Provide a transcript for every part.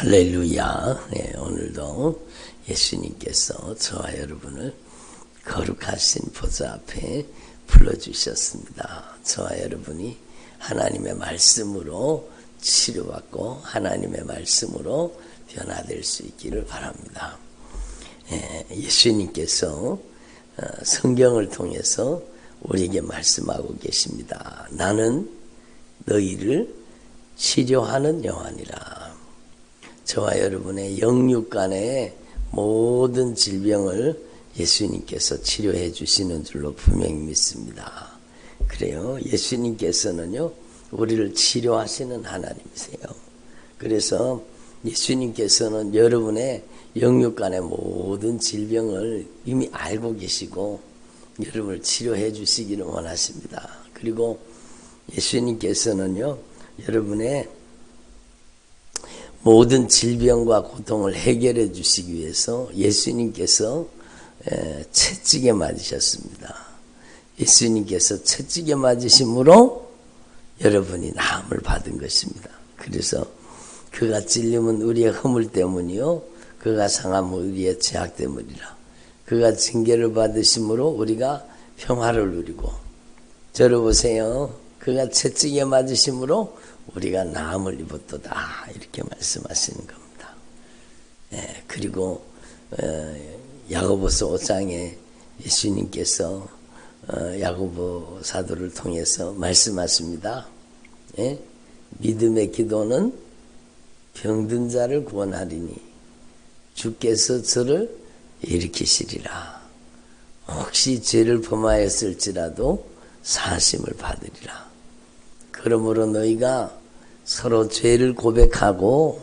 할렐루야. 네, 오늘도 예수님께서 저와 여러분을 거룩하신 보좌 앞에 불러주셨습니다. 저와 여러분이 하나님의 말씀으로 치료받고 하나님의 말씀으로 변화될 수 있기를 바랍니다. 예수님께서 성경을 통해서 우리에게 말씀하고 계십니다. 나는 너희를 치료하는 여호와니라. 저와 여러분의 영육간의 모든 질병을 예수님께서 치료해 주시는 줄로 분명히 믿습니다. 그래요. 예수님께서는요, 우리를 치료하시는 하나님이세요. 그래서 예수님께서는 여러분의 영육간의 모든 질병을 이미 알고 계시고 여러분을 치료해 주시기를 원하십니다. 그리고 예수님께서는요, 여러분의 모든 질병과 고통을 해결해 주시기 위해서 예수님께서 채찍에 맞으셨습니다. 예수님께서 채찍에 맞으심으로 여러분이 나음을 받은 것입니다. 그래서 그가 찔림은 우리의 허물 때문이요, 그가 상함은 우리의 죄악 때문이라. 그가 징계를 받으심으로 우리가 평화를 누리고, 들어보세요. 그가 채찍에 맞으심으로 우리가 나음을 입었도다, 이렇게 말씀하시는 겁니다. 그리고 야고보서 5장에 예수님께서 야고보 사도를 통해서 말씀하십니다. 믿음의 기도는 병든 자를 구원하리니 주께서 저를 일으키시리라. 혹시 죄를 범하였을지라도 사하심을 받으리라. 그러므로 너희가 서로 죄를 고백하고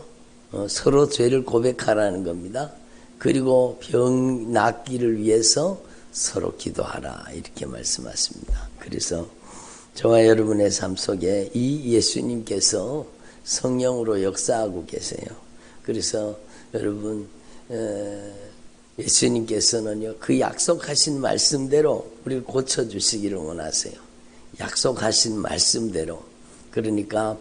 서로 죄를 고백하라는 겁니다. 그리고 병 낫기를 위해서 서로 기도하라, 이렇게 말씀하십니다. 그래서 저와 여러분의 삶 속에 이 예수님께서 성령으로 역사하고 계세요. 그래서 여러분, 예수님께서는요, 그 약속하신 말씀대로 우리를 고쳐주시기를 원하세요. 약속하신 말씀대로. 그러니까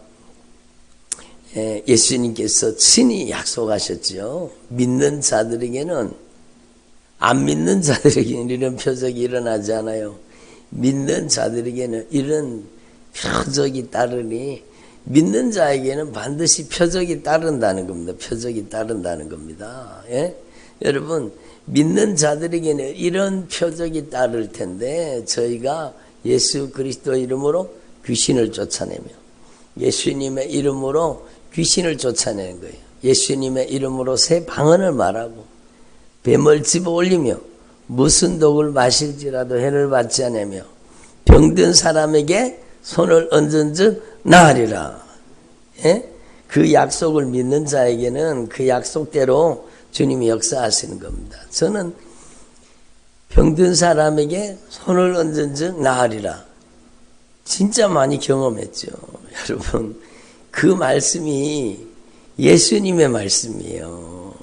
예수님께서 친히 약속하셨죠. 믿는 자들에게는, 안 믿는 자들에게는 이런 표적이 일어나지 않아요. 믿는 자들에게는 이런 표적이 따르니 믿는 자에게는 반드시 표적이 따른다는 겁니다. 표적이 따른다는 겁니다. 여러분, 믿는 자들에게는 이런 표적이 따를 텐데, 저희가 예수 그리스도 이름으로 귀신을 쫓아내며, 예수님의 이름으로 귀신을 쫓아내는 거예요. 예수님의 이름으로 새 방언을 말하고, 뱀을 집어 올리며, 무슨 독을 마실지라도 해를 받지 않으며, 병든 사람에게 손을 얹은즉 나으리라. 그 약속을 믿는 자에게는 그 약속대로 주님이 역사하시는 겁니다. 저는 병든 사람에게 손을 얹은즉 나으리라, 진짜 많이 경험했죠. 여러분, 그 말씀이 예수님의 말씀이에요.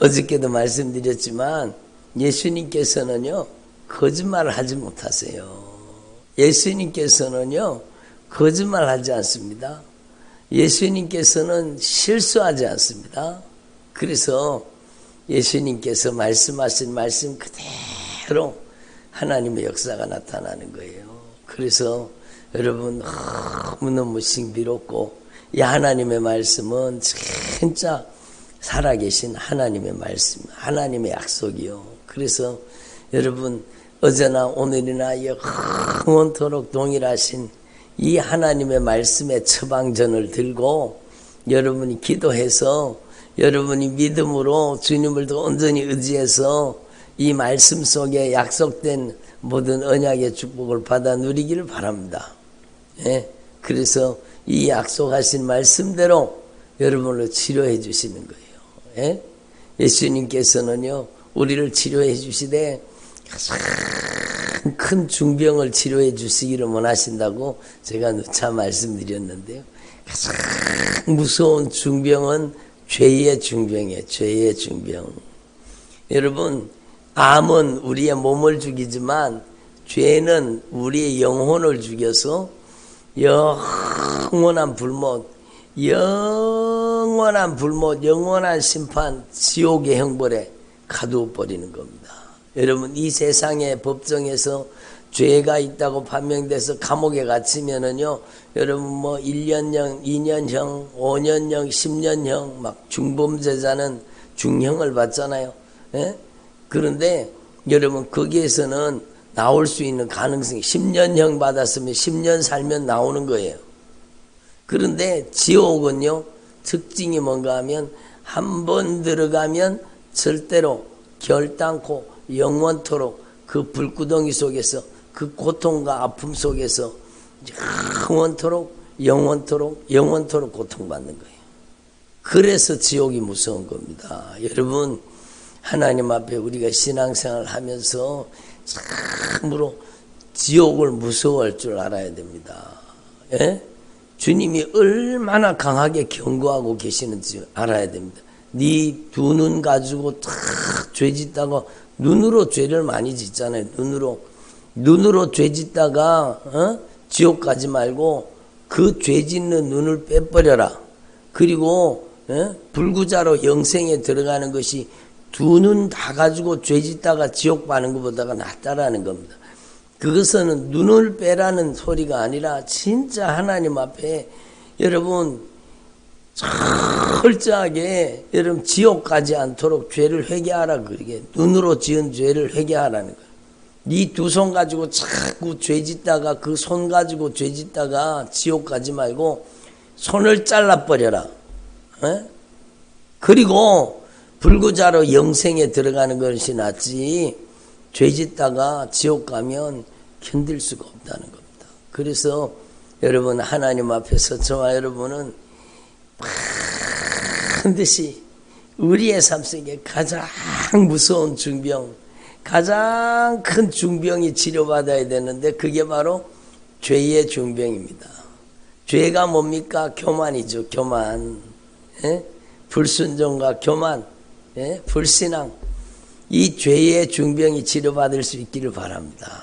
어저께도 말씀드렸지만 예수님께서는요, 거짓말을 하지 못하세요. 예수님께서는요, 거짓말하지 않습니다. 예수님께서는 실수하지 않습니다. 그래서 예수님께서 말씀하신 말씀 그대로 하나님의 역사가 나타나는 거예요. 그래서 여러분, 너무너무 신비롭고, 이 하나님의 말씀은 진짜 살아계신 하나님의 말씀, 하나님의 약속이요. 그래서 여러분, 어제나 오늘이나 영원토록 동일하신 이 하나님의 말씀의 처방전을 들고 여러분이 기도해서, 여러분이 믿음으로 주님을 더 온전히 의지해서 이 말씀 속에 약속된 모든 언약의 축복을 받아 누리기를 바랍니다. 그래서 이 약속하신 말씀대로 여러분을 치료해 주시는 거예요. 예수님께서는요, 우리를 치료해 주시되 큰 중병을 치료해 주시기를 원하신다고 제가 누차 말씀드렸는데요. 가장 무서운 중병은 죄의 중병이에요. 죄의 중병. 여러분, 암은 우리의 몸을 죽이지만 죄는 우리의 영혼을 죽여서 영원한 불못, 영원한 불못, 영원한 심판, 지옥의 형벌에 가두어 버리는 겁니다. 여러분, 이 세상의 법정에서 죄가 있다고 판명돼서 감옥에 갇히면은요, 여러분 뭐 1년형, 2년형, 5년형, 10년형, 막 중범죄자는 중형을 받잖아요. 예? 그런데 여러분, 거기에서는 나올 수 있는 가능성이 10년형 받았으면 10년 살면 나오는 거예요. 그런데 지옥은요, 특징이 뭔가 하면 한 번 들어가면 절대로 결단코 영원토록 그 불구덩이 속에서 그 고통과 아픔 속에서 영원토록 고통받는 거예요. 그래서 지옥이 무서운 겁니다. 여러분, 하나님 앞에 우리가 신앙생활을 하면서 참으로 지옥을 무서워할 줄 알아야 됩니다. 예? 주님이 얼마나 강하게 경고하고 계시는지 알아야 됩니다. 네 두 눈 가지고 탁 죄 짓다가 눈으로 죄를 많이 짓잖아요. 눈으로 죄 짓다가 지옥 가지 말고 그 죄 짓는 눈을 빼버려라. 그리고 불구자로 영생에 들어가는 것이 두 눈 다 가지고 죄 짓다가 지옥 가는 것보다가 낫다라는 겁니다. 그것은 눈을 빼라는 소리가 아니라 진짜 하나님 앞에 여러분 철저하게 여러분 지옥 가지 않도록 죄를 회개하라. 그러게 눈으로 지은 죄를 회개하라는 거예요. 네 두 손 가지고 자꾸 죄 짓다가 그 손 가지고 죄 짓다가 지옥 가지 말고 손을 잘라버려라. 그리고 불구자로 영생에 들어가는 것이 낫지 죄 짓다가 지옥 가면 견딜 수가 없다는 겁니다. 그래서 여러분, 하나님 앞에서 저와 여러분은 반드시 우리의 삶 속에 가장 무서운 중병, 가장 큰 중병이 치료받아야 되는데 그게 바로 죄의 중병입니다. 죄가 뭡니까? 교만이죠. 교만. 불순종과 교만, 불신앙. 이 죄의 중병이 치료받을 수 있기를 바랍니다.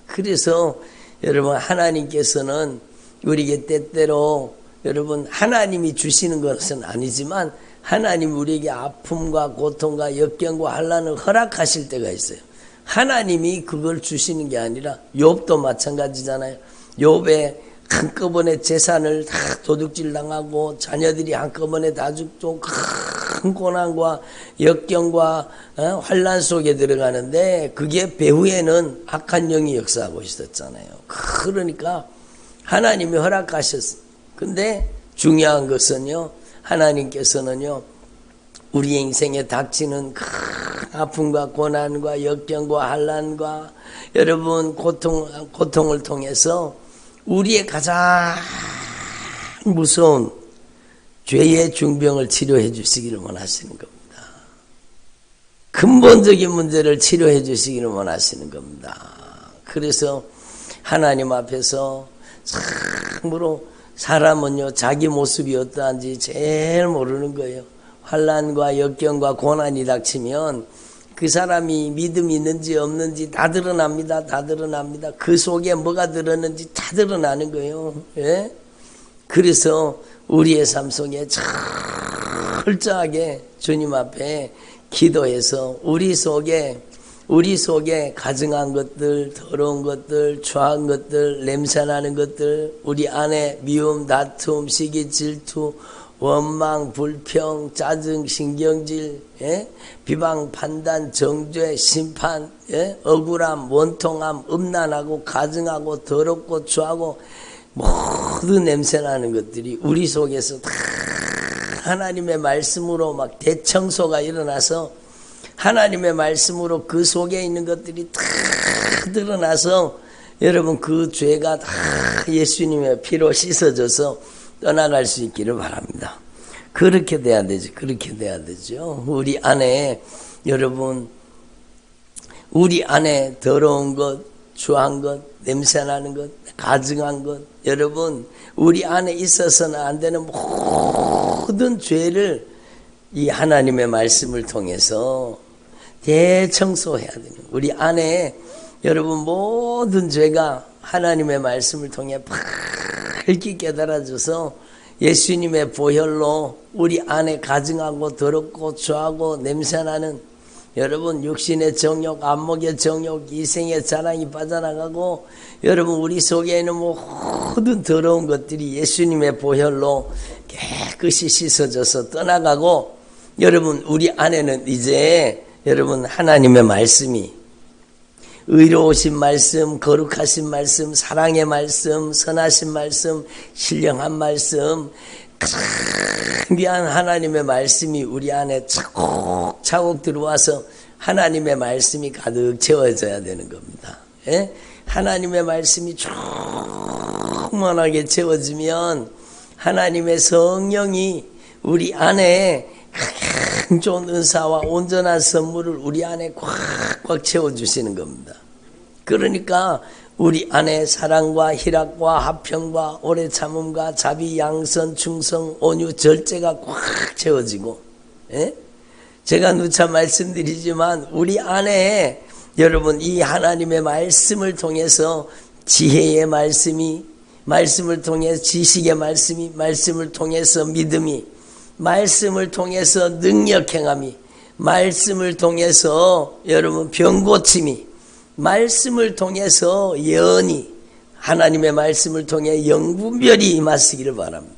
그래서 여러분, 하나님께서는 우리에게 때때로 여러분 하나님이 주시는 것은 아니지만 하나님 우리에게 아픔과 고통과 역경과 환난을 허락하실 때가 있어요. 하나님이 그걸 주시는 게 아니라 욥도 마찬가지잖아요. 욥의 한꺼번에 재산을 다 도둑질 당하고 자녀들이 한꺼번에 다 죽고 큰 고난과 역경과 환난 속에 들어가는데 그게 배후에는 악한 영이 역사하고 있었잖아요. 그러니까 하나님이 허락하셨어요. 근데 중요한 것은요, 하나님께서는요, 우리 인생에 닥치는 큰 아픔과 고난과 역경과 환난과 여러분 고통을 통해서 우리의 가장 무서운 죄의 중병을 치료해 주시기를 원하시는 겁니다. 근본적인 문제를 치료해 주시기를 원하시는 겁니다. 그래서 하나님 앞에서 참으로 사람은요, 자기 모습이 어떠한지 제일 모르는 거예요. 환난과 역경과 고난이 닥치면 그 사람이 믿음이 있는지 없는지 다 드러납니다. 다 드러납니다. 그 속에 뭐가 들었는지 다 드러나는 거예요. 예? 그래서 우리의 삶 속에 철저하게 주님 앞에 기도해서 우리 속에 가증한 것들, 더러운 것들, 추한 것들, 냄새나는 것들, 우리 안에 미움, 다툼, 시기, 질투, 원망, 불평, 짜증, 신경질, 비방, 판단, 정죄, 심판, 억울함, 원통함, 음란하고 가증하고 더럽고 추하고 모든 냄새나는 것들이 우리 속에서 다 하나님의 말씀으로 막 대청소가 일어나서 하나님의 말씀으로 그 속에 있는 것들이 다 드러나서 여러분 그 죄가 다 예수님의 피로 씻어져서 떠나갈 수 있기를 바랍니다. 그렇게 돼야 되죠. 그렇게 돼야 되죠. 우리 안에 여러분 우리 안에 더러운 것, 추한 것, 냄새나는 것, 가증한 것 여러분 우리 안에 있어서는 안 되는 모든 죄를 이 하나님의 말씀을 통해서 대청소해야 되는 우리 안에 여러분 모든 죄가 하나님의 말씀을 통해 밝게 깨달아져서 예수님의 보혈로 우리 안에 가증하고 더럽고 추하고 냄새나는 여러분 육신의 정욕, 안목의 정욕, 이생의 자랑이 빠져나가고 여러분 우리 속에 있는 모든 더러운 것들이 예수님의 보혈로 깨끗이 씻어져서 떠나가고 여러분 우리 안에는 이제 여러분 하나님의 말씀이 의로우신 말씀, 거룩하신 말씀, 사랑의 말씀, 선하신 말씀, 신령한 말씀, 귀한 하나님의 말씀이 우리 안에 차곡차곡 들어와서 하나님의 말씀이 가득 채워져야 되는 겁니다. 예? 하나님의 말씀이 충만하게 채워지면 하나님의 성령이 우리 안에 가장 좋은 은사와 온전한 선물을 우리 안에 꽉꽉 채워주시는 겁니다. 그러니까 우리 안에 사랑과 희락과 화평과 오래 참음과 자비, 양선, 충성, 온유, 절제가 꽉 채워지고, 예? 제가 누차 말씀드리지만 우리 안에 여러분 이 하나님의 말씀을 통해서 지혜의 말씀이, 말씀을 통해서 지식의 말씀이, 말씀을 통해서 믿음이, 말씀을 통해서 능력 행함이, 말씀을 통해서 여러분 병고침이, 말씀을 통해서 예언이, 하나님의 말씀을 통해 영분별이 임하시기를 바랍니다.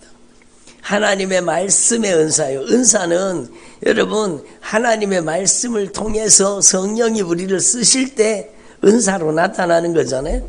하나님의 말씀의 은사요. 은사는 여러분 하나님의 말씀을 통해서 성령이 우리를 쓰실 때 은사로 나타나는 거잖아요.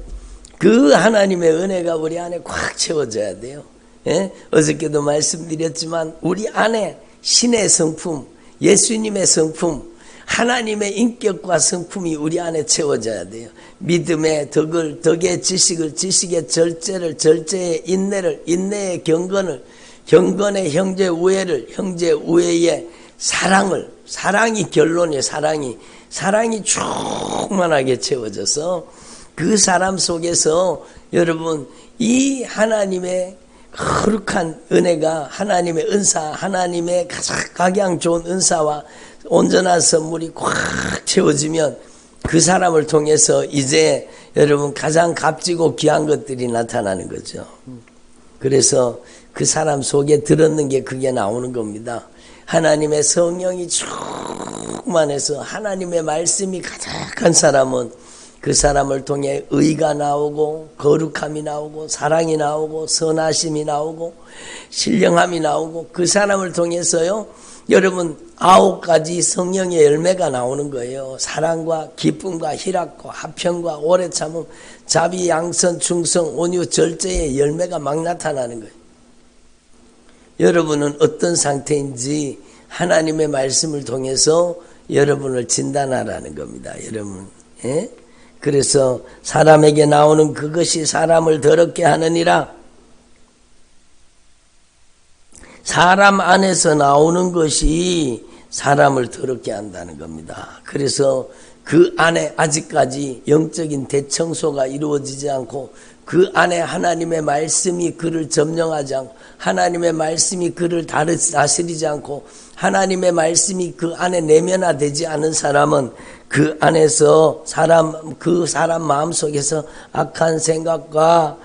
그 하나님의 은혜가 우리 안에 꽉 채워져야 돼요. 예? 어저께도 말씀드렸지만 우리 안에 신의 성품, 예수님의 성품, 하나님의 인격과 성품이 우리 안에 채워져야 돼요. 믿음의 덕을, 덕의 지식을, 지식의 절제를, 절제의 인내를, 인내의 경건을, 경건의 형제 우애를, 형제 우애의 사랑을, 사랑이 결론이에요. 사랑이 충만하게 채워져서 그 사람 속에서 여러분 이 하나님의 거룩한 은혜가, 하나님의 은사, 하나님의 가장 좋은 은사와 온전한 선물이 꽉 채워지면 그 사람을 통해서 이제 여러분 가장 값지고 귀한 것들이 나타나는 거죠. 그래서 그 사람 속에 들었는 게 그게 나오는 겁니다. 하나님의 성령이 충만해서 하나님의 말씀이 가득한 사람은 그 사람을 통해 의가 나오고 거룩함이 나오고 사랑이 나오고 선하심이 나오고 신령함이 나오고 그 사람을 통해서요 여러분 9가지 성령의 열매가 나오는 거예요. 사랑과 기쁨과 희락과 화평과 오래 참음, 자비, 양선, 충성, 온유, 절제의 열매가 막 나타나는 거예요. 여러분은 어떤 상태인지 하나님의 말씀을 통해서 여러분을 진단하라는 겁니다. 여러분. 예? 그래서 사람에게 나오는 그것이 사람을 더럽게 하느니라. 사람 안에서 나오는 것이 사람을 더럽게 한다는 겁니다. 그래서 그 안에 아직까지 영적인 대청소가 이루어지지 않고 그 안에 하나님의 말씀이 그를 점령하지 않고 하나님의 말씀이 그를 다스리지 않고 하나님의 말씀이 그 안에 내면화되지 않은 사람은 그 안에서 그 사람 마음속에서 악한 생각과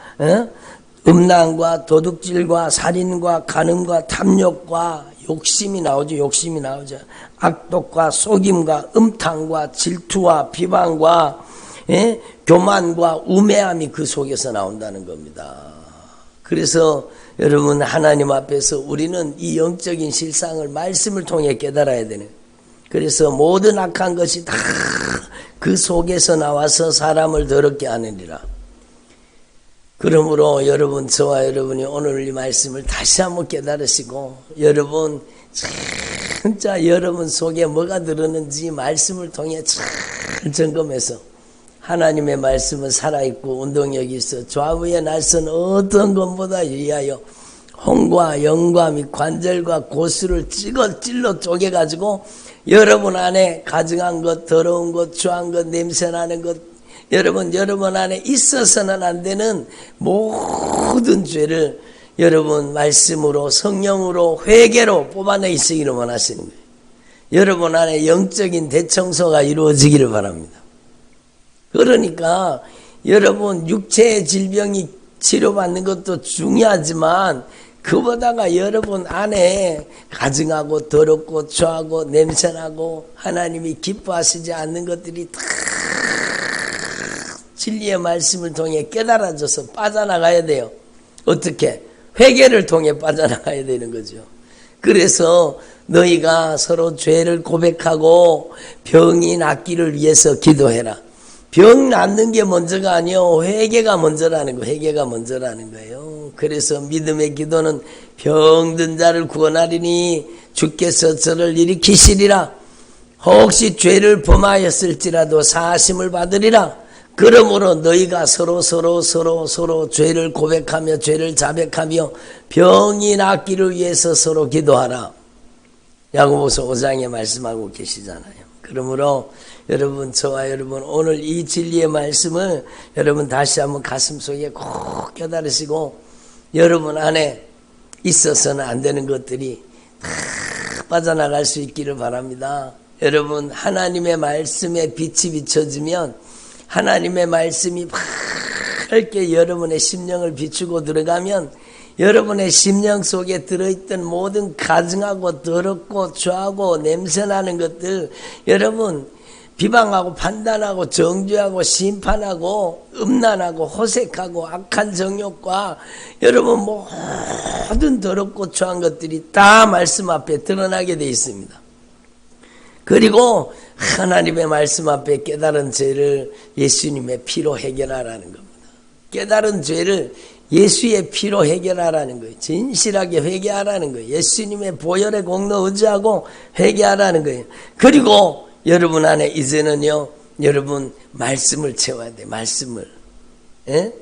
음란과 도둑질과 살인과 간음과 탐욕과 욕심이 나오죠. 악독과 속임과 음탕과 질투와 비방과 교만과 우매함이 그 속에서 나온다는 겁니다. 그래서 여러분 하나님 앞에서 우리는 이 영적인 실상을 말씀을 통해 깨달아야 되는. 그래서 모든 악한 것이 다 그 속에서 나와서 사람을 더럽게 하느니라. 그러므로 여러분, 저와 여러분이 오늘 이 말씀을 다시 한번 깨달으시고 여러분 진짜 여러분 속에 뭐가 들었는지 말씀을 통해 잘 점검해서 하나님의 말씀은 살아있고 운동력이 있어 좌우의 날선 어떤 것보다 유리하여 홍과 영과 및 관절과 고수를 찔러 쪼개가지고 여러분 안에 가증한 것, 더러운 것, 추한 것, 냄새나는 것, 여러분 안에 있어서는 안 되는 모든 죄를 여러분 말씀으로 성령으로 회개로 뽑아내시기를 원하시는 거예요. 여러분 안에 영적인 대청소가 이루어지기를 바랍니다. 그러니까 여러분 육체의 질병이 치료받는 것도 중요하지만 그보다가 여러분 안에 가증하고 더럽고 추하고 냄새나고 하나님이 기뻐하시지 않는 것들이 다 진리의 말씀을 통해 깨달아져서 빠져나가야 돼요. 어떻게? 회개를 통해 빠져나가야 되는 거죠. 그래서 너희가 서로 죄를 고백하고 병이 낫기를 위해서 기도해라. 병 낫는 게 먼저가 아니요, 회개가 먼저라는 거예요. 회개가 먼저라는 거예요. 그래서 믿음의 기도는 병든 자를 구원하리니 주께서 저를 일으키시리라. 혹시 죄를 범하였을지라도 사하심을 받으리라. 그러므로 너희가 서로 죄를 고백하며 죄를 자백하며 병이 낫기를 위해서 서로 기도하라. 야고보서 5장에 말씀하고 계시잖아요. 그러므로 여러분, 저와 여러분 오늘 이 진리의 말씀을 여러분 다시 한번 가슴속에 꼭 깨달으시고 여러분 안에 있어서는 안 되는 것들이 다 빠져나갈 수 있기를 바랍니다. 여러분, 하나님의 말씀에 빛이 비춰지면 하나님의 말씀이 밝게 여러분의 심령을 비추고 들어가면 여러분의 심령 속에 들어있던 모든 가증하고 더럽고 추하고 냄새나는 것들, 여러분 비방하고 판단하고 정죄하고 심판하고 음란하고 호색하고 악한 정욕과 여러분 모든 더럽고 추한 것들이 다 말씀 앞에 드러나게 되어 있습니다. 그리고 하나님의 말씀 앞에 깨달은 죄를 예수님의 피로 해결하라는 겁니다. 깨달은 죄를 예수의 피로 해결하라는 거예요. 진실하게 회개하라는 거예요. 예수님의 보혈의 공로 의지하고 회개하라는 거예요. 그리고 여러분 안에 이제는요, 여러분 말씀을 채워야 돼요. 말씀을. 예?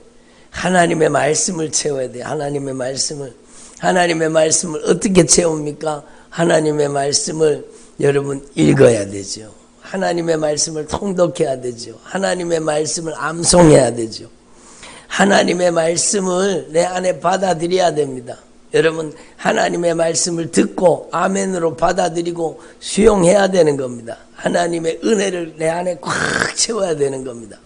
하나님의 말씀을 채워야 돼요. 하나님의 말씀을. 하나님의 말씀을 어떻게 채웁니까? 하나님의 말씀을 여러분 읽어야 되죠. 하나님의 말씀을 통독해야 되죠. 하나님의 말씀을 암송해야 되죠. 하나님의 말씀을 내 안에 받아들여야 됩니다. 여러분, 하나님의 말씀을 듣고 아멘으로 받아들이고 수용해야 되는 겁니다. 하나님의 은혜를 내 안에 꽉 채워야 되는 겁니다.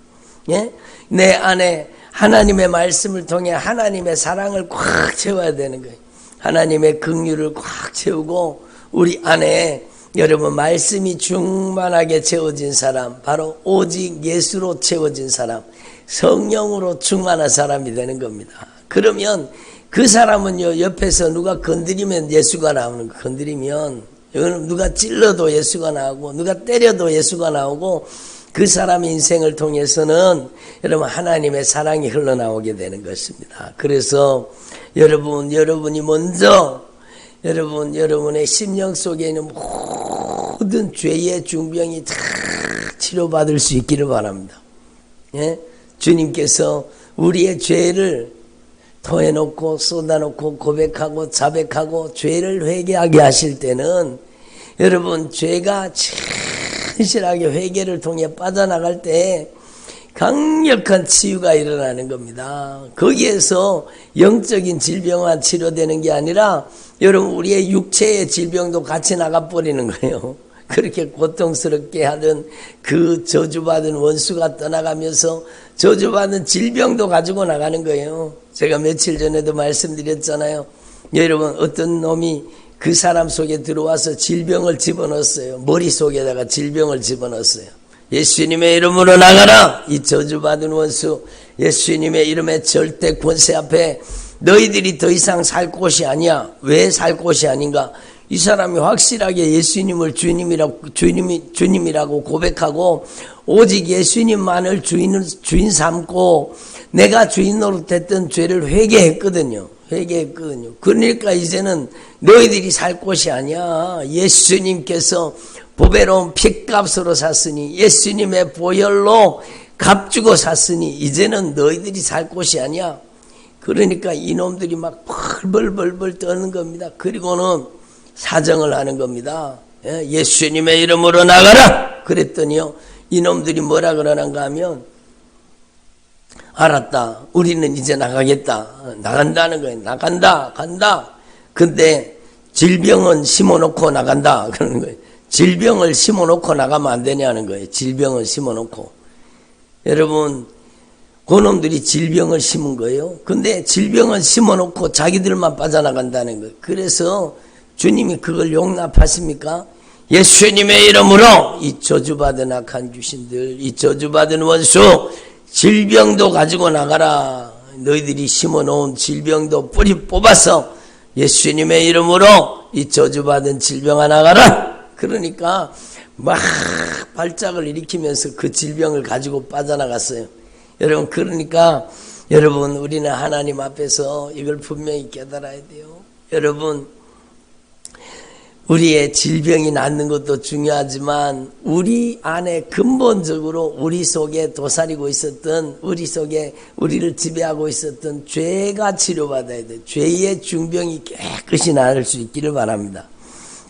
예? 내 안에 하나님의 말씀을 통해 하나님의 사랑을 꽉 채워야 되는 거예요. 하나님의 긍휼을 꽉 채우고 우리 안에 여러분 말씀이 충만하게 채워진 사람, 바로 오직 예수로 채워진 사람, 성령으로 충만한 사람이 되는 겁니다. 그러면 그 사람은요, 옆에서 누가 건드리면 예수가 나오는 거. 건드리면 누가 찔러도 예수가 나오고 누가 때려도 예수가 나오고 그 사람의 인생을 통해서는 여러분 하나님의 사랑이 흘러나오게 되는 것입니다. 그래서 여러분이 먼저 여러분의 심령 속에 있는 모든 죄의 중병이 다 치료받을 수 있기를 바랍니다. 예? 주님께서 우리의 죄를 토해놓고 쏟아놓고 고백하고 자백하고 죄를 회개하게 하실 때는 여러분 죄가 진실하게 회개를 통해 빠져나갈 때 강력한 치유가 일어나는 겁니다. 거기에서 영적인 질병만 치료되는 게 아니라 여러분 우리의 육체의 질병도 같이 나가버리는 거예요. 그렇게 고통스럽게 하던 그 저주받은 원수가 떠나가면서 저주받은 질병도 가지고 나가는 거예요. 제가 며칠 전에도 말씀드렸잖아요. 여러분 어떤 놈이 그 사람 속에 들어와서 질병을 집어넣었어요. 머릿속에다가 질병을 집어넣었어요. 예수님의 이름으로 나가라. 이 저주받은 원수 예수님의 이름의 절대 권세 앞에 너희들이 더 이상 살 곳이 아니야. 왜 살 곳이 아닌가? 이 사람이 확실하게 예수님을 주님이라고 고백하고 오직 예수님만을 주인 삼고 내가 주인 노릇했던 죄를 회개했거든요. 그러니까 이제는 너희들이 살 곳이 아니야. 예수님께서 보배로운 핏값으로 샀으니 예수님의 보혈로 값주고 샀으니 이제는 너희들이 살 곳이 아니야. 그러니까 이놈들이 막 벌벌벌벌 떠는 겁니다. 그리고는 사정을 하는 겁니다. 예수님의 이름으로 나가라. 그랬더니요, 이놈들이 뭐라 그러는가 하면 알았다. 우리는 이제 나가겠다. 나간다는 거예요. 간다. 근데 질병은 심어놓고 나간다. 그러는 거예요. 질병을 심어놓고 나가면 안 되냐는 거예요. 질병을 심어놓고. 여러분 그놈들이 질병을 심은 거예요. 근데 질병을 심어놓고 자기들만 빠져나간다는 거예요. 그래서 주님이 그걸 용납하십니까? 예수님의 이름으로 이 저주받은 악한 귀신들, 이 저주받은 원수, 질병도 가지고 나가라. 너희들이 심어놓은 질병도 뿌리 뽑아서 예수님의 이름으로 이 저주받은 질병아 나가라. 그러니까 막 발작을 일으키면서 그 질병을 가지고 빠져나갔어요. 여러분, 그러니까 여러분, 우리는 하나님 앞에서 이걸 분명히 깨달아야 돼요. 여러분, 우리의 질병이 낫는 것도 중요하지만 우리 안에 근본적으로 우리 속에 도사리고 있었던, 우리 속에 우리를 지배하고 있었던 죄가 치료받아야 돼요. 죄의 중병이 깨끗이 나을 수 있기를 바랍니다.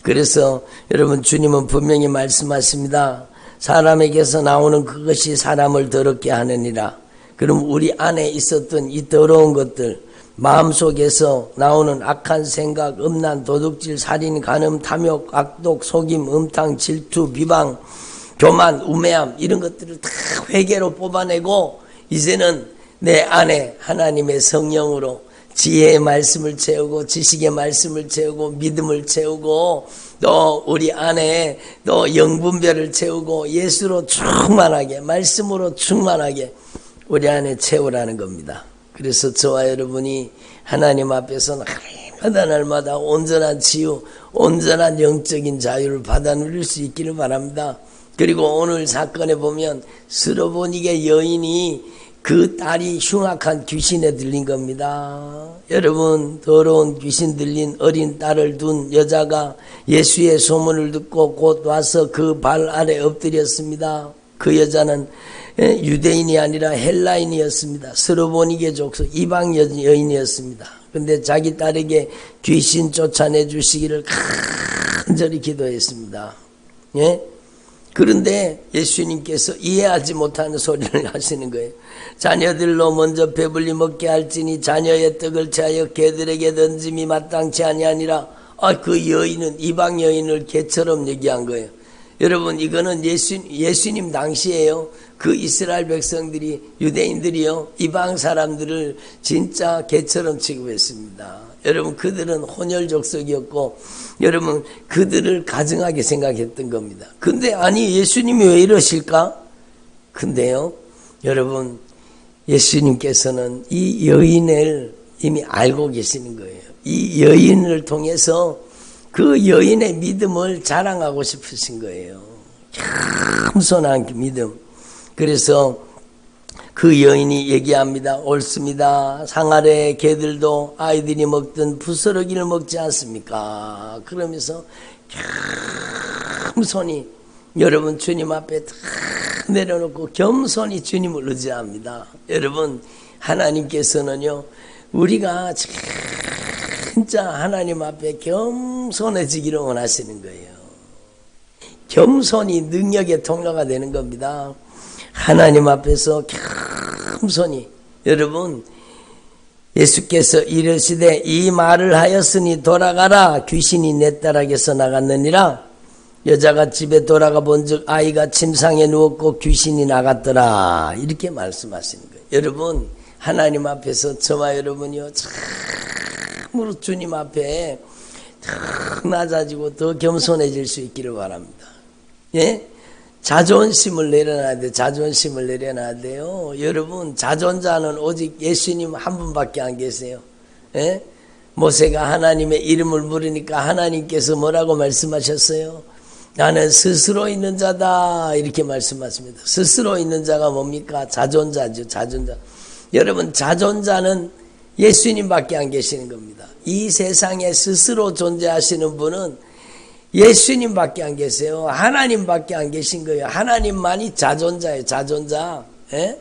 그래서 여러분, 주님은 분명히 말씀하십니다. 사람에게서 나오는 그것이 사람을 더럽게 하느니라. 그럼 우리 안에 있었던 이 더러운 것들, 마음속에서 나오는 악한 생각, 음란, 도둑질, 살인, 간음, 탐욕, 악독, 속임, 음탕, 질투, 비방, 교만, 우매함, 이런 것들을 다 회개로 뽑아내고 이제는 내 안에 하나님의 성령으로 지혜의 말씀을 채우고 지식의 말씀을 채우고 믿음을 채우고 또 우리 안에 또 영분별을 채우고 예수로 충만하게, 말씀으로 충만하게 우리 안에 채우라는 겁니다. 그래서 저와 여러분이 하나님 앞에서 날마다 온전한 치유, 온전한 영적인 자유를 받아 누릴 수 있기를 바랍니다. 그리고 오늘 사건에 보면 스로보니게 여인이 그 딸이 흉악한 귀신에 들린 겁니다. 여러분, 더러운 귀신 들린 어린 딸을 둔 여자가 예수의 소문을 듣고 곧 와서 그 발 아래 엎드렸습니다. 그 여자는 유대인이 아니라 헬라인이었습니다. 스로보니게 족속 이방 여인이었습니다. 근데 자기 딸에게 귀신 쫓아내 주시기를 간절히 기도했습니다. 예? 그런데 예수님께서 이해하지 못하는 소리를 하시는 거예요. 자녀들로 먼저 배불리 먹게 할지니 자녀의 떡을 채하여 개들에게 던짐이 마땅치 아니하니라. 그 여인은 이방 여인을 개처럼 얘기한 거예요. 여러분, 이거는 예수님 당시에요. 그 이스라엘 백성들이, 유대인들이요, 이방 사람들을 진짜 개처럼 취급했습니다. 여러분, 그들은 혼혈 족속이었고, 여러분, 그들을 가증하게 생각했던 겁니다. 근데 아니, 예수님이 왜 이러실까? 근데요, 여러분, 예수님께서는 이 여인을 이미 알고 계시는 거예요. 이 여인을 통해서 그 여인의 믿음을 자랑하고 싶으신 거예요. 겸손한 믿음. 그래서 그 여인이 얘기합니다. 옳습니다. 상아래 개들도 아이들이 먹던 부스러기를 먹지 않습니까? 그러면서 겸손히 여러분 주님 앞에 다 내려놓고 겸손히 주님을 의지합니다. 여러분, 하나님께서는요, 우리가 진짜 하나님 앞에 겸손해지기를 원하시는 거예요. 겸손이 능력의 통로가 되는 겁니다. 하나님 앞에서 겸손히. 여러분, 예수께서 이르시되 이 말을 하였으니 돌아가라. 귀신이 내 딸에게서 나갔느니라. 여자가 집에 돌아가 본즉 아이가 침상에 누웠고 귀신이 나갔더라. 이렇게 말씀하시는 거예요. 여러분, 하나님 앞에서 저와 여러분이요, 참으로 주님 앞에 더 낮아지고 더 겸손해질 수 있기를 바랍니다. 예? 자존심을 내려놔야 돼요. 자존심을 내려놔야 돼요. 여러분, 자존자는 오직 예수님 한 분밖에 안 계세요. 예? 모세가 하나님의 이름을 부르니까 하나님께서 뭐라고 말씀하셨어요? 나는 스스로 있는 자다. 이렇게 말씀하십니다. 스스로 있는 자가 뭡니까? 자존자죠. 자존자. 여러분, 자존자는 예수님밖에 안 계시는 겁니다. 이 세상에 스스로 존재하시는 분은 예수님밖에 안 계세요. 하나님밖에 안 계신 거예요. 하나님만이 자존자예요. 자존자. 예?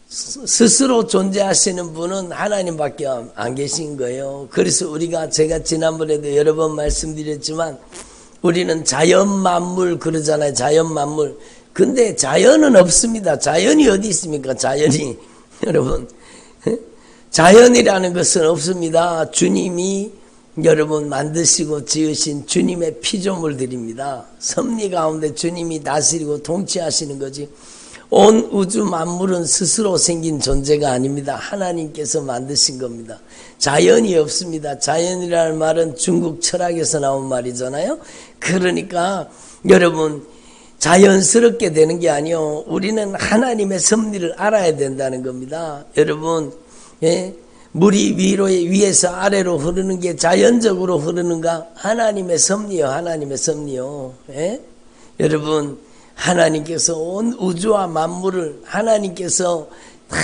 스스로 존재하시는 분은 하나님밖에 안 계신 거예요. 그래서 우리가, 제가 지난번에도 여러 번 말씀드렸지만, 우리는 자연 만물 그러잖아요. 자연 만물. 근데 자연은 없습니다. 자연이 어디 있습니까? 자연이. 여러분, 자연이라는 것은 없습니다. 주님이 여러분 만드시고 지으신 주님의 피조물들입니다. 섭리 가운데 주님이 다스리고 통치하시는 거지. 온 우주 만물은 스스로 생긴 존재가 아닙니다. 하나님께서 만드신 겁니다. 자연이 없습니다. 자연이라는 말은 중국 철학에서 나온 말이잖아요. 그러니까 여러분 자연스럽게 되는 게 아니요. 우리는 하나님의 섭리를 알아야 된다는 겁니다. 여러분, 예? 물이 위에서 아래로 흐르는 게 자연적으로 흐르는가? 하나님의 섭리요. 하나님의 섭리요. 예? 여러분, 하나님께서 온 우주와 만물을 하나님께서 다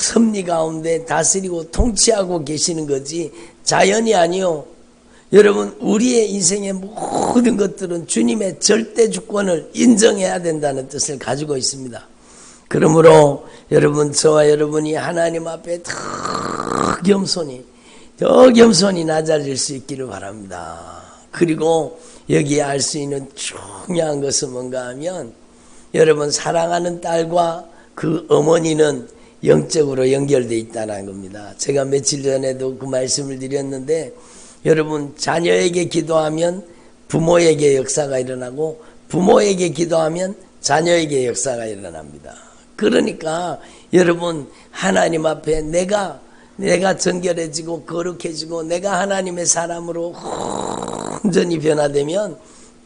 섭리 가운데 다스리고 통치하고 계시는 거지 자연이 아니요. 여러분, 우리의 인생의 모든 것들은 주님의 절대 주권을 인정해야 된다는 뜻을 가지고 있습니다. 그러므로 여러분, 저와 여러분이 하나님 앞에 더 겸손히 낮아질 수 있기를 바랍니다. 그리고 여기에 알 수 있는 중요한 것은 뭔가 하면 여러분, 사랑하는 딸과 그 어머니는 영적으로 연결되어 있다는 겁니다. 제가 며칠 전에도 그 말씀을 드렸는데 여러분, 자녀에게 기도하면 부모에게 역사가 일어나고 부모에게 기도하면 자녀에게 역사가 일어납니다. 그러니까 여러분, 하나님 앞에 내가 정결해지고 거룩해지고 내가 하나님의 사람으로 온전히 변화되면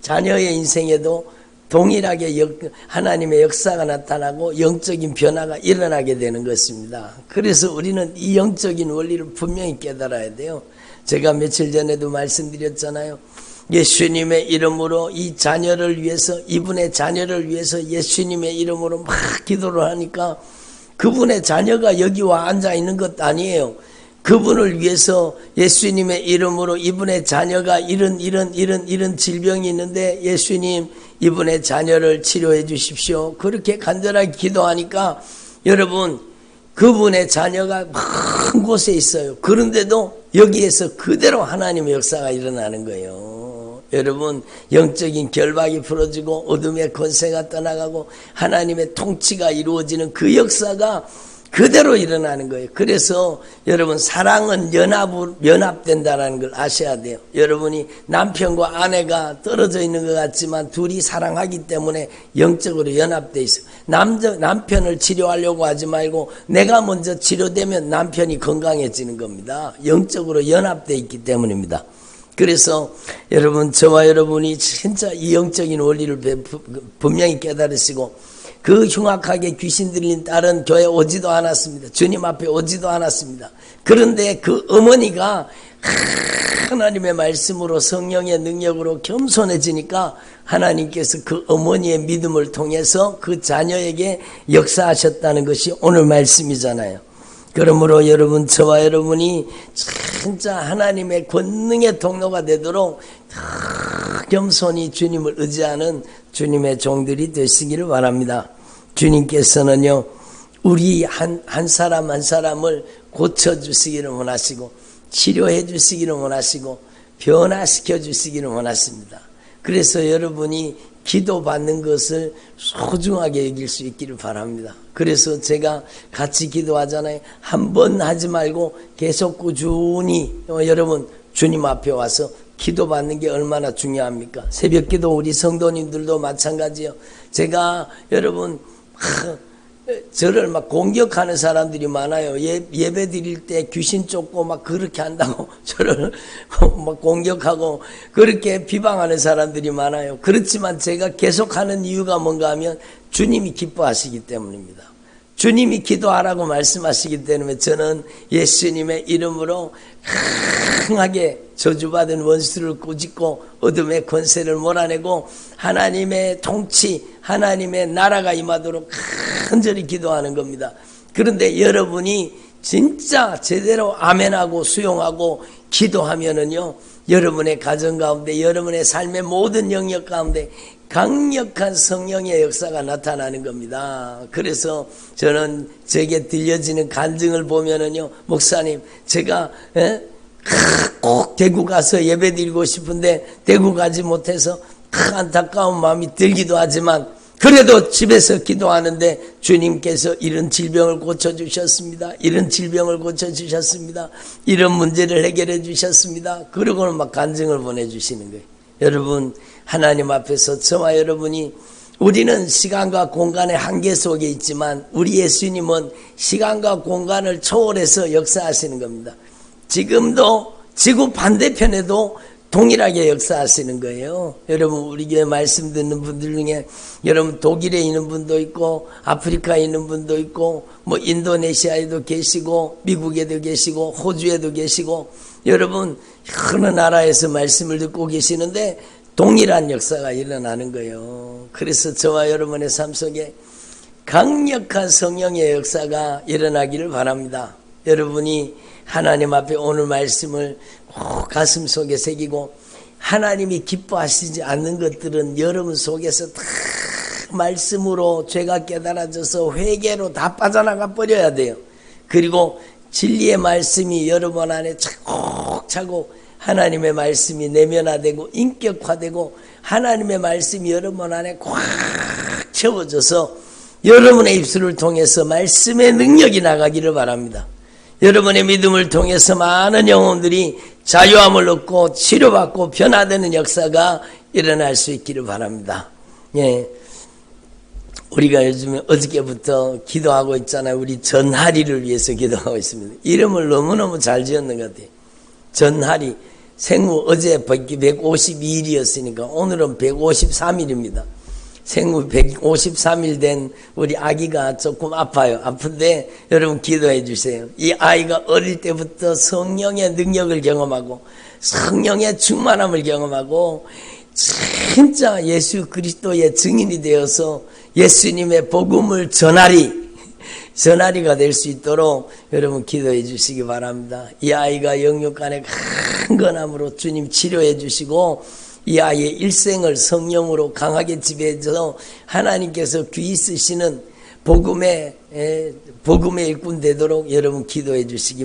자녀의 인생에도 동일하게 하나님의 역사가 나타나고 영적인 변화가 일어나게 되는 것입니다. 그래서 우리는 이 영적인 원리를 분명히 깨달아야 돼요. 제가 며칠 전에도 말씀드렸잖아요. 예수님의 이름으로 이 자녀를 위해서, 이분의 자녀를 위해서 예수님의 이름으로 막 기도를 하니까 그분의 자녀가 여기 와 앉아 있는 것도 아니에요. 그분을 위해서 예수님의 이름으로 이분의 자녀가 이런 질병이 있는데 예수님 이분의 자녀를 치료해 주십시오. 그렇게 간절하게 기도하니까 여러분, 그분의 자녀가 먼 곳에 있어요. 그런데도 여기에서 그대로 하나님의 역사가 일어나는 거예요. 여러분, 영적인 결박이 풀어지고 어둠의 권세가 떠나가고 하나님의 통치가 이루어지는 그 역사가 그대로 일어나는 거예요. 그래서 여러분, 사랑은 연합된다는 걸 아셔야 돼요. 여러분이 남편과 아내가 떨어져 있는 것 같지만 둘이 사랑하기 때문에 영적으로 연합돼 있어요. 남편을 치료하려고 하지 말고 내가 먼저 치료되면 남편이 건강해지는 겁니다. 영적으로 연합돼 있기 때문입니다. 그래서 여러분, 저와 여러분이 진짜 이 영적인 원리를 분명히 깨달으시고 그 흉악하게 귀신 들린 딸은 교회 오지도 않았습니다. 주님 앞에 오지도 않았습니다. 그런데 그 어머니가 하나님의 말씀으로 성령의 능력으로 겸손해지니까 하나님께서 그 어머니의 믿음을 통해서 그 자녀에게 역사하셨다는 것이 오늘 말씀이잖아요. 그러므로 여러분, 저와 여러분이 진짜 하나님의 권능의 통로가 되도록 겸손히 주님을 의지하는 주님의 종들이 되시기를 바랍니다. 주님께서는요, 우리 한 사람 한 사람을 고쳐주시기를 원하시고 치료해 주시기를 원하시고 변화시켜 주시기를 원하십니다. 그래서 여러분이 기도받는 것을 소중하게 여길 수 있기를 바랍니다. 그래서 제가 같이 기도하잖아요. 한 번 하지 말고 계속 꾸준히 여러분, 주님 앞에 와서 기도받는 게 얼마나 중요합니까? 새벽기도 우리 성도님들도 마찬가지요. 제가 여러분, 저를 막 공격하는 사람들이 많아요. 예배 드릴 때 귀신 쫓고 막 그렇게 한다고 저를 막 공격하고 그렇게 비방하는 사람들이 많아요. 그렇지만 제가 계속하는 이유가 뭔가 하면 주님이 기뻐하시기 때문입니다. 주님이 기도하라고 말씀하시기 때문에 저는 예수님의 이름으로 강하게 저주받은 원수를 꾸짖고 어둠의 권세를 몰아내고 하나님의 통치, 하나님의 나라가 임하도록 간절히 기도하는 겁니다. 그런데 여러분이 진짜 제대로 아멘하고 수용하고 기도하면은요, 여러분의 가정 가운데, 여러분의 삶의 모든 영역 가운데 강력한 성령의 역사가 나타나는 겁니다. 그래서 저는 제게 들려지는 간증을 보면은요, 목사님, 제가 꼭 대구 가서 예배 드리고 싶은데 대구 가지 못해서 안타까운 마음이 들기도 하지만 그래도 집에서 기도하는데 주님께서 이런 질병을 고쳐주셨습니다. 이런 질병을 고쳐주셨습니다. 이런 문제를 해결해 주셨습니다. 그러고는 막 간증을 보내주시는 거예요. 여러분, 하나님 앞에서 저와 여러분이 우리는 시간과 공간의 한계 속에 있지만 우리 예수님은 시간과 공간을 초월해서 역사하시는 겁니다. 지금도 지구 반대편에도 동일하게 역사하시는 거예요. 여러분, 우리 교회 말씀 듣는 분들 중에 여러분 독일에 있는 분도 있고 아프리카에 있는 분도 있고 뭐 인도네시아에도 계시고 미국에도 계시고 호주에도 계시고 여러분 여러 나라에서 말씀을 듣고 계시는데 동일한 역사가 일어나는 거예요. 그래서 저와 여러분의 삶 속에 강력한 성령의 역사가 일어나기를 바랍니다. 여러분이 하나님 앞에 오늘 말씀을 꼭 가슴 속에 새기고 하나님이 기뻐하시지 않는 것들은 여러분 속에서 다 말씀으로 죄가 깨달아져서 회개로 다 빠져나가 버려야 돼요. 그리고 진리의 말씀이 여러분 안에 차곡차곡 하나님의 말씀이 내면화되고 인격화되고 하나님의 말씀이 여러분 안에 꽉 채워져서 여러분의 입술을 통해서 말씀의 능력이 나가기를 바랍니다. 여러분의 믿음을 통해서 많은 영혼들이 자유함을 얻고 치료받고 변화되는 역사가 일어날 수 있기를 바랍니다. 예, 우리가 요즘에 어저께부터 기도하고 있잖아요. 우리 전하리를 위해서 기도하고 있습니다. 이름을 너무너무 잘 지었는 것 같아요. 전하리. 생후 어제 152일이었으니까 오늘은 153일입니다. 생후 153일 된 우리 아기가 조금 아파요. 아픈데 여러분 기도해 주세요. 이 아이가 어릴 때부터 성령의 능력을 경험하고 성령의 충만함을 경험하고 진짜 예수 그리스도의 증인이 되어서 예수님의 복음을 전하리가 될 수 있도록 여러분 기도해 주시기 바랍니다. 이 아이가 영육간에 강건함으로 주님 치료해 주시고 이 아이의 일생을 성령으로 강하게 지배해서 하나님께서 귀히 쓰시는 복음의 일꾼 되도록 여러분 기도해 주시기